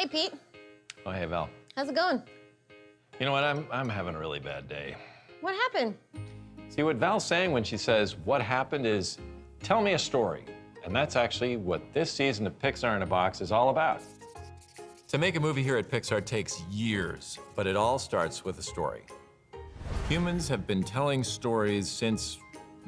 Hey, Pete. Oh, hey, Val. How's it going? You know what? I'm having a really bad day. What happened? See, what Val's saying when she says, what happened is, tell me a story. And that's actually what this season of Pixar in a Box is all about. To make a movie here at Pixar takes years, but it all starts with a story. Humans have been telling stories since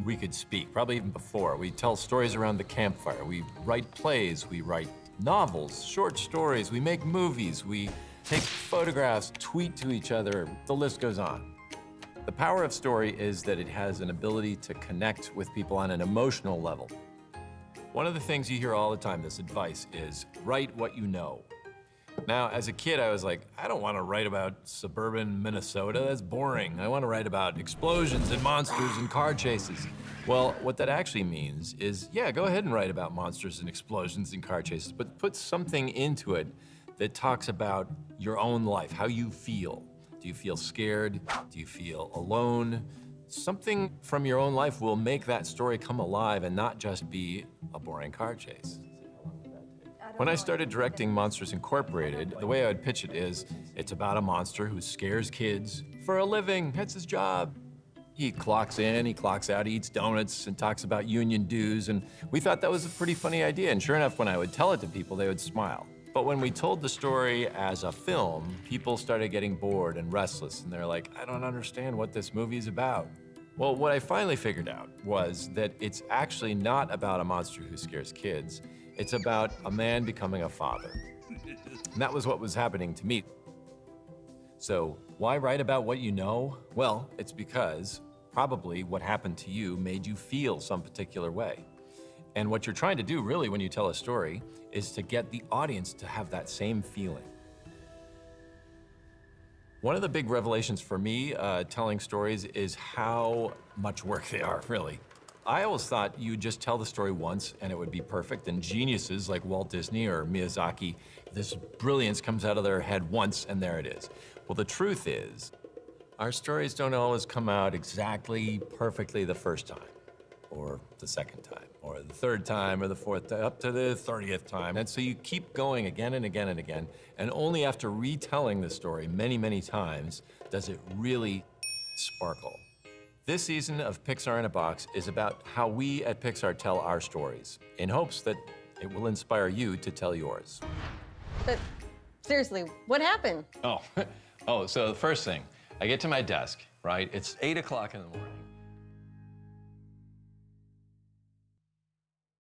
we could speak, probably even before. We tell stories around the campfire. We write plays, we write novels, short stories, we make movies, we take photographs, tweet to each other, the list goes on. The power of story is that it has an ability to connect with people on an emotional level. One of the things you hear all the time, this advice, is write what you know. Now, as a kid, I was like, I don't want to write about suburban Minnesota. That's boring. I want to write about explosions and monsters and car chases. Well, what that actually means is, yeah, go ahead and write about monsters and explosions and car chases, but put something into it that talks about your own life, how you feel. Do you feel scared? Do you feel alone? Something from your own life will make that story come alive and not just be a boring car chase. When I started directing Monsters Incorporated, the way I would pitch it is, it's about a monster who scares kids for a living. That's his job. He clocks in, he clocks out, he eats donuts and talks about union dues, and we thought that was a pretty funny idea. And sure enough, when I would tell it to people, they would smile. But when we told the story as a film, people started getting bored and restless, and they're like, I don't understand what this movie's about. Well, what I finally figured out was that it's actually not about a monster who scares kids. It's about a man becoming a father. And that was what was happening to me. So why write about what you know? Well, it's because probably what happened to you made you feel some particular way. And what you're trying to do really when you tell a story is to get the audience to have that same feeling. One of the big revelations for me telling stories is how much work they are, really. I always thought you'd just tell the story once and it would be perfect, and geniuses like Walt Disney or Miyazaki, this brilliance comes out of their head once and there it is. Well, the truth is, our stories don't always come out exactly perfectly the first time, or the second time, or the third time, or the fourth time, up to the 30th time. And so you keep going again and again and again, and only after retelling the story many, many times does it really sparkle. This season of Pixar in a Box is about how we at Pixar tell our stories, in hopes that it will inspire you to tell yours. But seriously, what happened? Oh, so the first thing, I get to my desk, right? It's 8 o'clock in the morning.